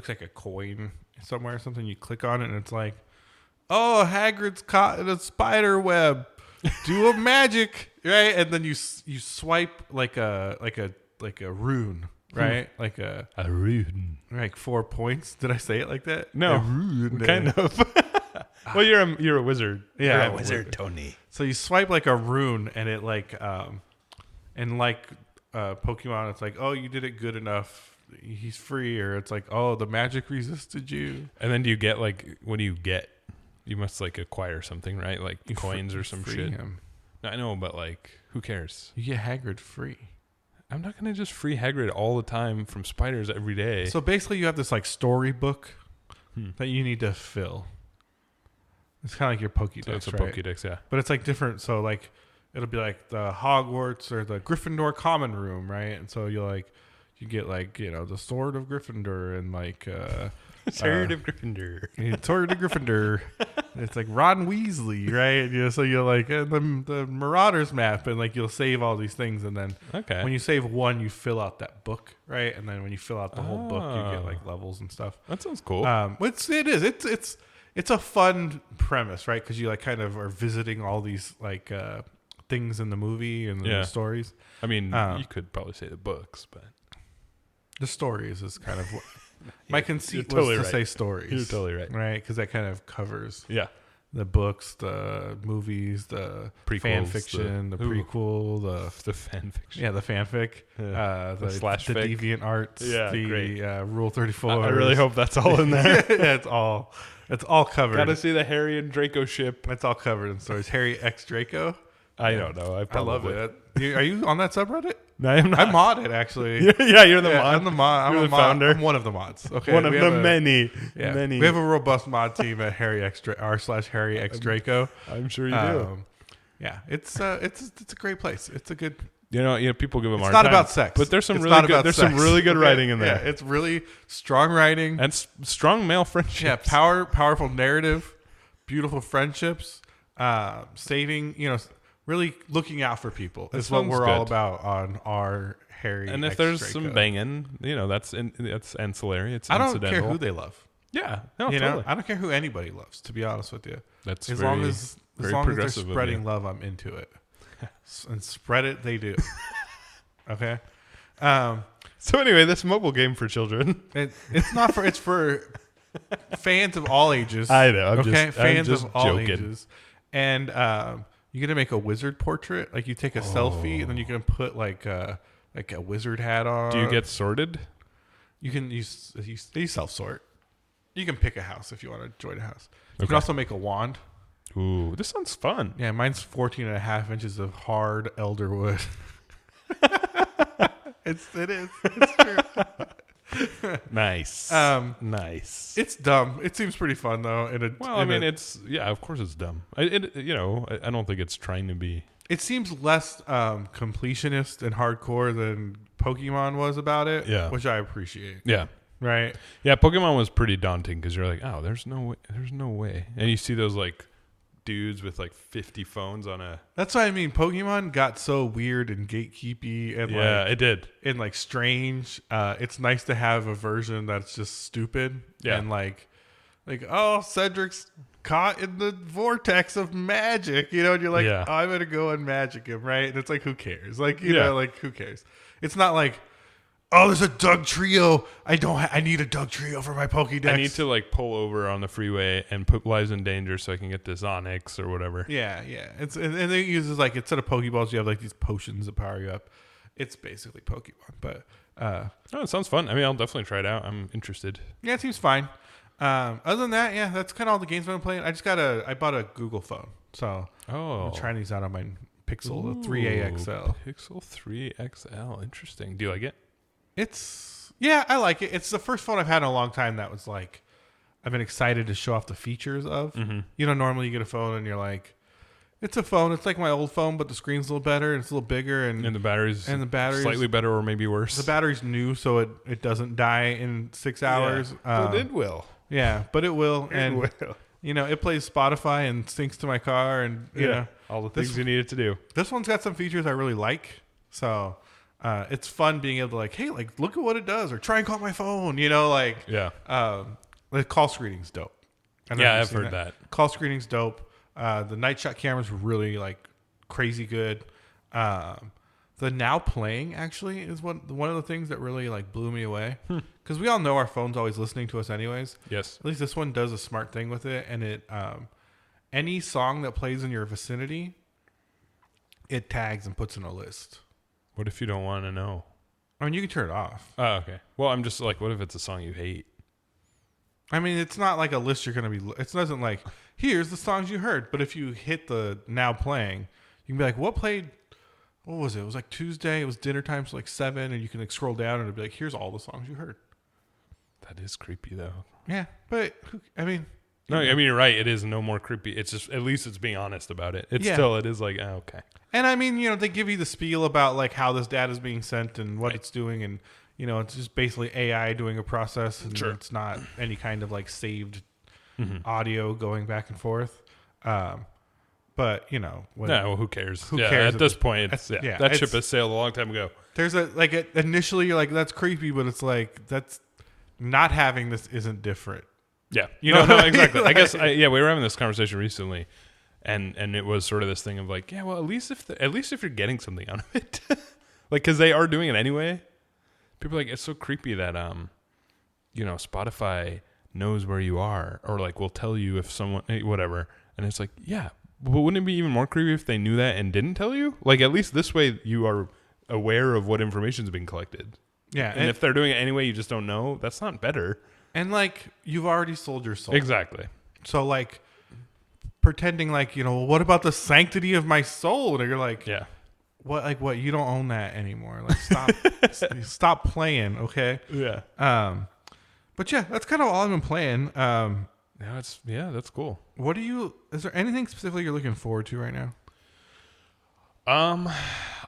like a coin somewhere or something. You click on it and it's oh, Hagrid's caught in a spider web. Do a magic, right? And then you swipe like a rune, right? A rune. 4 points. Did I say it like that? No, a rune. Kind of. Well, you're a wizard. Yeah, you're I'm a wizard, Tony. So you swipe a rune, and it Pokemon, it's oh, you did it good enough. He's free, or it's oh, the magic resisted you. And then do you get what do you get? You must acquire something, right? Coins or some shit. Him. I know, but who cares? You get Hagrid free. I'm not gonna just free Hagrid all the time from spiders every day. So basically, you have this storybook that you need to fill. It's kind of like your Pokédex. So it's a right? Pokédex, yeah. But it's different. So it'll be the Hogwarts or the Gryffindor common room, right? And so you get the Sword of Gryffindor and Sword of Gryffindor. Sword of Gryffindor. It's like Ron Weasley, right? So you're like the Marauders map, and like you'll save all these things, and then when you save one, you fill out that book, right? And then when you fill out the whole book, you get like levels and stuff. That sounds cool. It's a fun premise, right? Because you like kind of are visiting all these like things in the movie and the stories. I mean, you could probably say the books, but the stories is kind of what my conceit was totally to right. say stories. You're totally right. Right? Because that kind of covers the books, the movies, the prequels, fan fiction, the prequel, the fan fiction. Yeah, the fanfic, the slash the fic. deviant arts, the Rule 34. I really hope that's all in there. It's all covered. Gotta see the Harry and Draco ship. It's all covered in stories. Harry X Draco. I don't know. I love it. Are you on that subreddit? No, I'm not. I mod it, actually. Yeah, you're the mod. I'm the mod. You're the founder. I'm one of the mods. Okay, one of the many. We have a robust mod team at r/Harry X Draco. I'm sure you do. Yeah, it's a great place. It's a good. You know, people give them. It's not about sex, but there's some really good. There's some really good writing in there. Yeah, it's really strong writing and strong male friendships. Yeah, powerful narrative, beautiful friendships, saving. Really looking out for people is what we're all about on our Harry. And if there's some banging, that's ancillary. It's I don't incidental. care who they love. Yeah, no, totally. I don't care who anybody loves. To be honest with you, that's as long as they're spreading love, I'm into it. And spread it, they do. Okay. So anyway, this mobile game for children. It's not for. It's for fans of all ages. I know. Fans of all ages, and you're gonna make a wizard portrait. Like you take a selfie, and then you can put like a wizard hat on. Do you get sorted? You can use self-sort. You can pick a house if you want to join a house. You can also make a wand. Ooh, this sounds fun. Yeah, mine's 14.5 inches of hard elder wood. It is. It's true. Nice. Nice. It's dumb. It seems pretty fun though. Of course it's dumb. I don't think it's trying to be. It seems less completionist and hardcore than Pokemon was about it. Yeah, which I appreciate. Yeah. Right. Yeah, Pokemon was pretty daunting because you're like, oh, there's no way, and you see those like dudes with like 50 phones on a. That's what I mean. Pokemon got so weird and gatekeepy and it did, and like strange. It's nice to have a version that's just stupid and like oh, Cedric's caught in the vortex of magic, and you're like, oh, I better go and magic him, right? And it's like, who cares? Like who cares? It's not like, oh, there's a Doug Trio. I need a Doug Trio for my Pokédex. I need to like pull over on the freeway and put lives in danger so I can get this Onyx or whatever. Yeah. And it uses like, instead of Pokeballs, you have like these potions that power you up. It's basically Pokemon, but it sounds fun. I mean, I'll definitely try it out. I'm interested. Yeah, it seems fine. Other than that, that's kind of all the games I've been playing. I bought a Google phone, so I'm trying these out on my Pixel, the 3A XL. Pixel 3 XL. Interesting. Do you like it? I like it. It's the first phone I've had in a long time that was like, I've been excited to show off the features of. Mm-hmm. Normally you get a phone and you're like, it's a phone. It's like my old phone, but the screen's a little better and it's a little bigger, and the battery's slightly better or maybe worse. The battery's new, so it doesn't die in 6 hours. But it will. Yeah, but it will. It plays Spotify and syncs to my car, and all the things you need it to do. This one's got some features I really like, so it's fun being able to like, hey, like look at what it does, or try and call my phone. The call screening's dope. I've heard that. Call screening's dope. The night shot camera's really like crazy good. The now playing actually is one of the things that really like blew me away, because we all know our phone's always listening to us anyways. Yes. At least this one does a smart thing with it, and it any song that plays in your vicinity, it tags and puts in a list. What if you don't want to know? I mean, you can turn it off. Oh, okay. Well, I'm just like, what if it's a song you hate? I mean, it's not like a list you're going to be. It doesn't like, here's the songs you heard. But if you hit the now playing, you can be like, what played? What was it? It was like Tuesday. It was dinner time, so like 7, and you can like scroll down and it'll be like, here's all the songs you heard. That is creepy though. Yeah, but I mean, you're right. It is no more creepy. It's just, at least it's being honest about it. It is like, oh, okay. And I mean, they give you the spiel about like how this data is being sent and what it's doing, and it's just basically AI doing a process, and it's not any kind of like saved audio going back and forth. But well, who cares? Who cares at this point? That ship has sailed a long time ago. There's initially you're like, that's creepy, but it's like, that's not having this isn't different. Yeah, no, exactly. I guess we were having this conversation recently, and it was sort of this thing of like, well, at least if you're getting something out of it, like, because they are doing it anyway. People are like, it's so creepy that Spotify knows where you are, or like will tell you if someone whatever, and it's like, yeah, but wouldn't it be even more creepy if they knew that and didn't tell you? Like, at least this way you are aware of what information is being collected. Yeah, and if they're doing it anyway, you just don't know. That's not better. And like, you've already sold your soul. Exactly. So like, pretending like, what about the sanctity of my soul? And you're like, yeah, what? You don't own that anymore. Like, stop, stop playing. Okay. Yeah. But yeah, that's kind of all I've been playing. That's cool. Is there anything specifically you're looking forward to right now?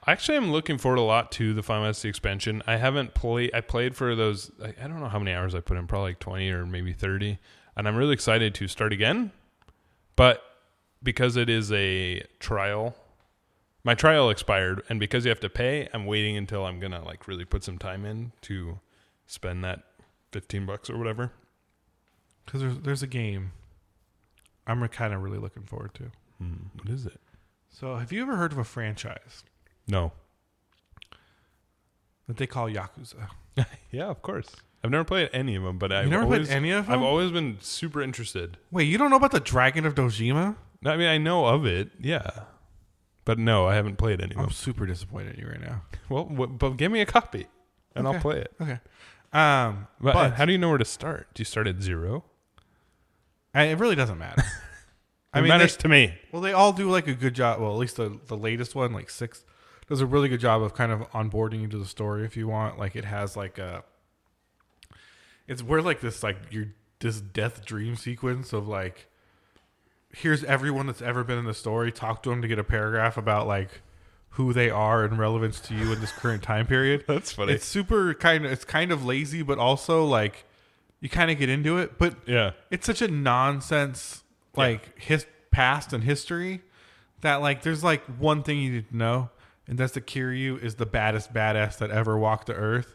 Actually, I'm looking forward a lot to the Final Fantasy expansion. I played for those, I don't know how many hours I put in, probably like 20 or maybe 30. And I'm really excited to start again. But because it is a trial, my trial expired. And because you have to pay, I'm waiting until I'm going to like really put some time in to spend that $15 or whatever. Because there's a game I'm kind of really looking forward to. What is it? So have you ever heard of a franchise? No. That they call Yakuza? Yeah, of course. I've never played any of them, but You've never played any of them? I've always been super interested. Wait, you don't know about the Dragon of Dojima? I mean, I know of it, yeah. But no, I haven't played any of them. I'm super disappointed in you right now. Well, but give me a copy, and I'll play it. Okay. But how do you know where to start? Do you start at 0? It really doesn't matter. It matters to me. Well, they all do like a good job. Well, at least the latest one, like 6, does a really good job of kind of onboarding you to the story if you want. Like, it has like it's where like this like this death dream sequence of like, here's everyone that's ever been in the story. Talk to them to get a paragraph about like who they are and relevance to you in this current time period. That's funny. It's it's kind of lazy, but also like you kind of get into it. But yeah, it's such a nonsense his past and history that like there's like one thing you need to know, and that's that Kiryu is the baddest badass that ever walked the earth.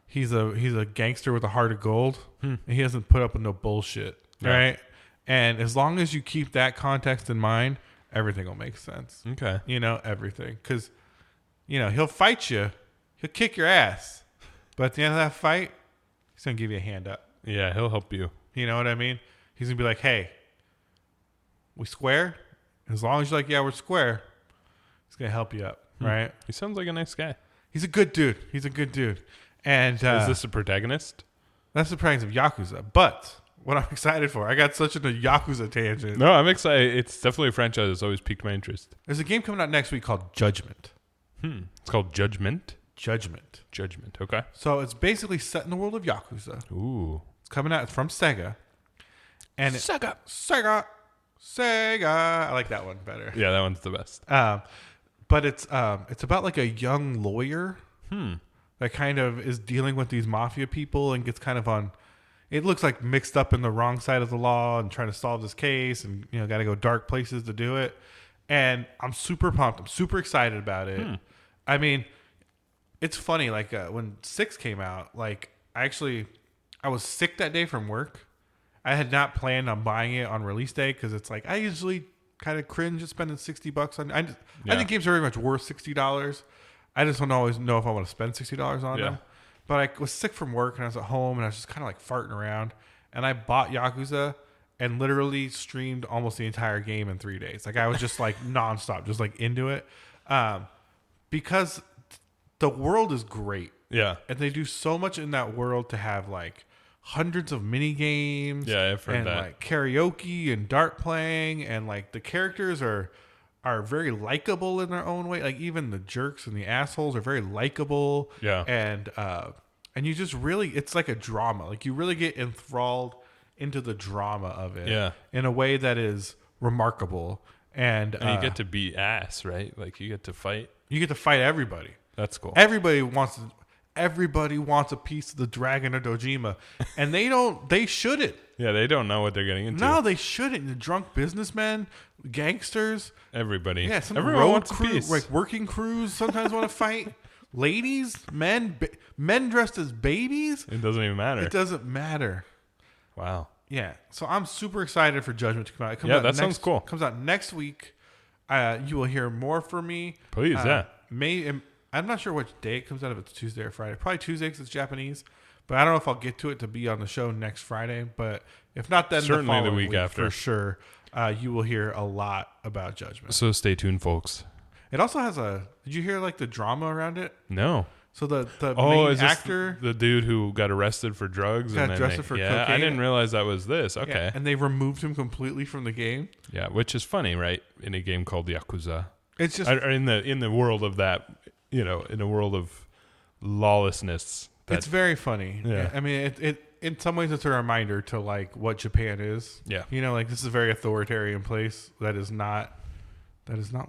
He's a gangster with a heart of gold, and he doesn't put up with no bullshit, right? And as long as you keep that context in mind, everything will make sense. Okay, everything, because he'll fight you, he'll kick your ass, but at the end of that fight, he's gonna give you a hand up. Yeah, he'll help you. You know what I mean? He's gonna be like, hey, we square? As long as you're like, yeah, we're square, he's going to help you up, right? He sounds like a nice guy. He's a good dude. And is this the protagonist? That's the protagonist of Yakuza. But what I'm excited for, I got such a Yakuza tangent. No, I'm excited. It's definitely a franchise that's always piqued my interest. There's a game coming out next week called Judgment. It's called Judgment? Judgment. Okay. So it's basically set in the world of Yakuza. Ooh. It's coming out. It's from Sega. And Sega. I like that one better. Yeah, that one's the best. But it's about like a young lawyer that kind of is dealing with these mafia people and gets kind of it looks like mixed up in the wrong side of the law and trying to solve this case, and got to go dark places to do it. And I'm super pumped. I'm super excited about it. I mean, it's funny. Like when 6 came out, like I was sick that day from work. I had not planned on buying it on release day because it's like I usually kind of cringe at spending $60 on. I think games are very much worth $60. I just don't always know if I want to spend $60 on them. But I was sick from work and I was at home and I was just kind of like farting around, and I bought Yakuza and literally streamed almost the entire game in 3 days. Like I was just like nonstop, just like into it, because the world is great. Yeah, and they do so much in that world to have like hundreds of mini games, I've heard and that. Like karaoke and dart playing, and like the characters are very likable in their own way. Like even the jerks and the assholes are very likable. Yeah, and you just really, it's like a drama. Like you really get enthralled into the drama of it. Yeah, in a way that is remarkable. And you get to beat ass, right? Like you get to fight. You get to fight everybody. That's cool. Everybody wants to. everybody wants a piece of the Dragon of Dojima, and they shouldn't. Yeah, they don't know what they're getting into. No, they shouldn't. The drunk businessmen, gangsters, everybody. Yeah, some everyone road wants crew, a piece. like working crews sometimes want to fight. Ladies, men dressed as babies. It doesn't even matter. It doesn't matter. Wow. Yeah, so I'm super excited for Judgment to come out. That sounds cool. Comes out next week. You will hear more from me. Please, yeah. I'm not sure which day it comes out, if it's Tuesday or Friday. Probably Tuesday because it's Japanese. But I don't know if I'll get to it to be on the show next Friday. But if not, then certainly the week after. For sure. You will hear a lot about Judgment. So stay tuned, folks. It also has did you hear like the drama around it? No. So the main actor, the dude who got arrested for drugs, got arrested for cocaine. I didn't realize that was this. Okay, yeah, and they removed him completely from the game. Yeah, which is funny, right? In a game called Yakuza, it's just in the world of that, in a world of lawlessness. It's very funny. Yeah, I mean, it in some ways it's a reminder to like what Japan is. Yeah, like this is a very authoritarian place that is not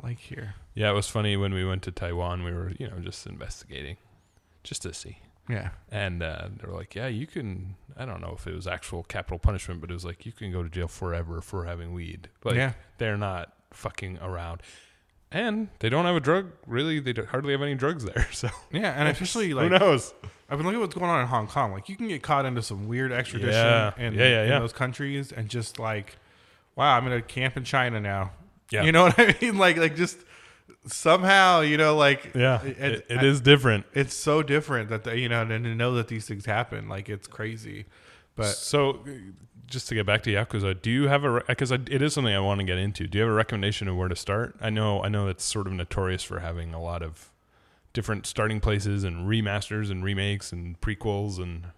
like here. Yeah, it was funny when we went to Taiwan. We were just investigating. Just to see. Yeah. And they were like, yeah, you can, I don't know if it was actual capital punishment, but it was like, you can go to jail forever for having weed. Like, they're not fucking around. And they don't have a drug, really, they hardly have any drugs there. So yeah, and especially like, who knows? I've been looking at what's going on in Hong Kong. Like, you can get caught into some weird extradition in those countries and just like, wow, I'm going to camp in China now. Yeah. You know what I mean? Like just... somehow, it is different. It's so different that and to know that these things happen, like it's crazy. But so, just to get back to Yakuza, do you have because it is something I want to get into. Do you have a recommendation of where to start? I know it's sort of notorious for having a lot of different starting places and remasters and remakes and prequels,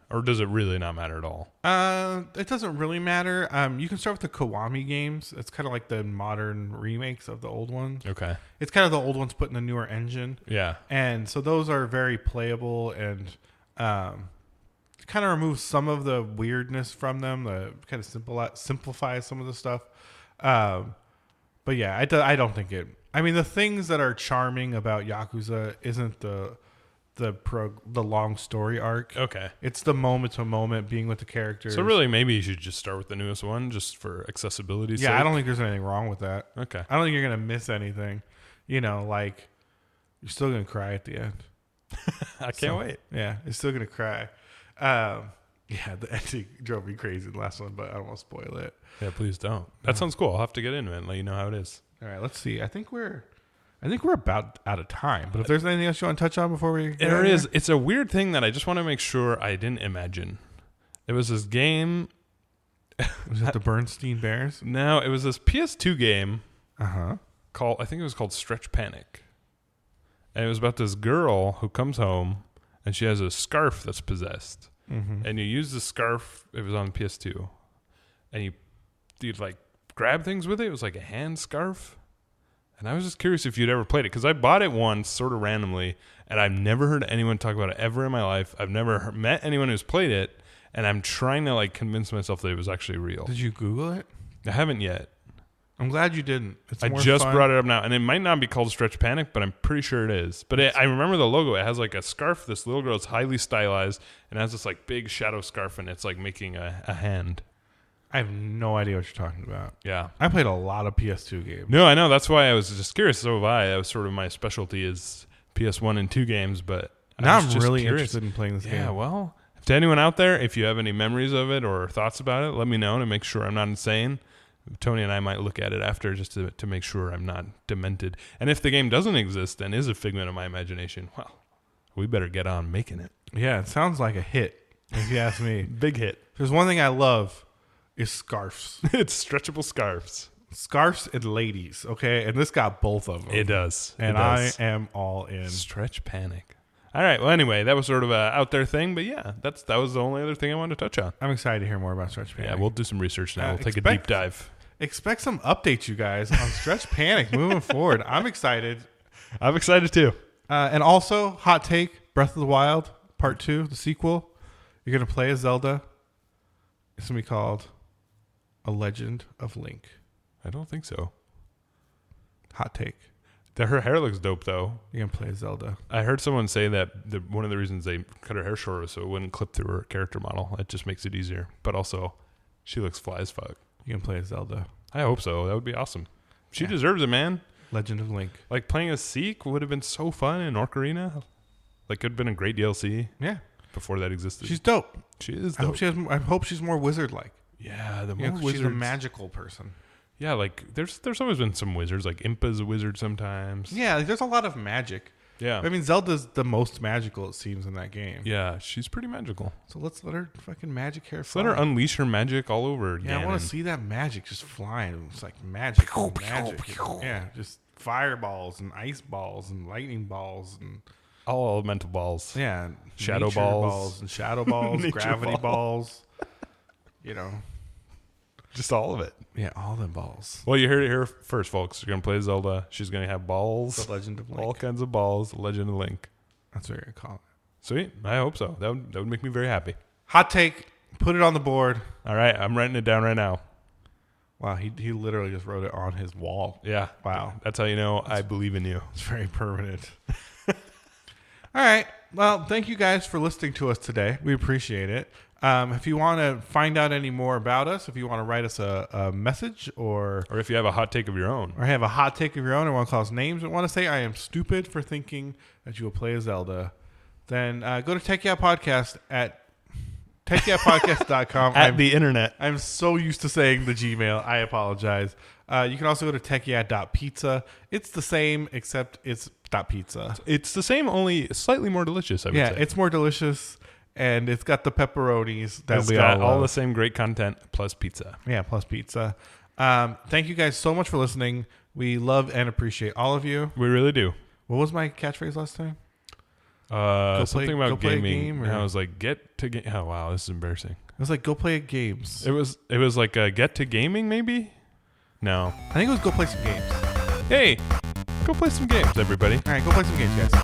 or does it really not matter at all? It doesn't really matter. You can start with the Kiwami games. It's kind of like the modern remakes of the old ones. Okay. It's kind of the old ones put in a newer engine. Yeah. And so those are very playable and kind of remove some of the weirdness from them, kind of simplify some of the stuff. But yeah, I don't think it... I mean, the things that are charming about Yakuza isn't the long story arc. Okay. It's the moment to moment being with the characters. So really, maybe you should just start with the newest one just for accessibility's sake. I don't think there's anything wrong with that. Okay. I don't think you're going to miss anything. Like, you're still going to cry at the end. I can't wait. Yeah, you're still going to cry. The ending drove me crazy, the last one, but I don't want to spoil it. Yeah, please don't. That sounds cool. I'll have to get into it and let you know how it is. All right, let's see. I think we're about out of time. But if there's anything else you want to touch on before we... There is. It's a weird thing that I just want to make sure I didn't imagine. It was this game... Was it the Bernstein Bears? No, it was this PS2 game called... I think it was called Stretch Panic. And it was about this girl who comes home and she has a scarf that's possessed. Mm-hmm. And you use the scarf... It was on PS2. And you'd like grab things with it. It was like a hand scarf. And I was just curious if you'd ever played it, because I bought it once sort of randomly, and I've never heard anyone talk about it ever in my life. I've never met anyone who's played it, and I'm trying to convince myself that it was actually real. Did you Google it? I haven't yet. I'm glad you didn't. I just brought it up now, and it might not be called Stretch Panic, but I'm pretty sure it is. But I remember the logo. It has like a scarf. This little girl is highly stylized, and has this like big shadow scarf, and it's like making a hand. I have no idea what you're talking about. Yeah. I played a lot of PS2 games. No, I know. That's why I was just curious. So have I. That was sort of my specialty is PS1 and 2 games, but now I'm really interested in playing this game. Yeah, well, to anyone out there, if you have any memories of it or thoughts about it, let me know to make sure I'm not insane. Tony and I might look at it after just to make sure I'm not demented. And if the game doesn't exist and is a figment of my imagination, well, we better get on making it. Yeah, it sounds like a hit, if you ask me. Big hit. There's one thing I love. Is scarves. It's stretchable scarves. Scarves and ladies, okay? And this got both of them. It does. And I am all in. Stretch Panic. All right. Well, anyway, that was sort of a out there thing, but yeah, that was the only other thing I wanted to touch on. I'm excited to hear more about Stretch Panic. Yeah, we'll do some research now. We'll take a deep dive. Expect some updates, you guys, on Stretch Panic moving forward. I'm excited. I'm excited too. And also, hot take, Breath of the Wild, Part 2, the sequel. You're going to play as Zelda. It's going to be called... A Legend of Link. I don't think so. Hot take. Her hair looks dope, though. You can play Zelda. I heard someone say that one of the reasons they cut her hair short was so it wouldn't clip through her character model. It just makes it easier. But also, she looks fly as fuck. You can play Zelda. I hope so. That would be awesome. She deserves it, man. Legend of Link. Like, playing a Seek would have been so fun in Ocarina. Like, could have been a great DLC. Yeah. Before that existed. She's dope. She is dope. I hope she's more wizard-like. Yeah, the more wizards. She's a magical person. Yeah, like there's always been some wizards. Like Impa's a wizard sometimes. Yeah, like, there's a lot of magic. Yeah. I mean, Zelda's the most magical, it seems, in that game. Yeah, she's pretty magical. So let's let her fucking magic hair fly. Let her unleash her magic all over. Yeah, Ganon. I want to see that magic just flying. It's like magic. Magic. Yeah, just fireballs and ice balls and lightning balls and all elemental balls. Yeah. Shadow balls and shadow balls, gravity balls. You know. Just all of it. Yeah, all the balls. Well, you heard it here first, folks. You're going to play Zelda. She's going to have balls. The Legend of Link. All kinds of balls. The Legend of Link. That's what you're going to call it. Sweet. I hope so. That would make me very happy. Hot take. Put it on the board. All right. I'm writing it down right now. Wow, he literally just wrote it on his wall. Yeah. Wow. That's how you know I believe in you. It's very permanent. All right. Well, thank you guys for listening to us today. We appreciate it. If you want to find out any more about us, if you want to write us a message or if you have a hot take of your own. Or have a hot take of your own or want to call us names and want to say I am stupid for thinking that you will play a Zelda, then go to Tech Yeah Podcast at techyeahpodcast.com. At the internet. I'm so used to saying the Gmail. I apologize. You can also go to techyeah.pizza. It's the same, except it's .pizza. It's the same, only slightly more delicious, I would say. Yeah, it's more delicious, and it's got the pepperonis that it's we got all all the same great content plus pizza. Yeah, plus pizza. Thank you guys so much for listening. We love and appreciate all of you. We really do. What was my catchphrase last time? Something about gaming. Game, and I was like, get to game. Oh, wow, this is embarrassing. It was like, go play games. It was like get to gaming, maybe? No. I think it was go play some games. Hey, go play some games, everybody. All right, go play some games, guys.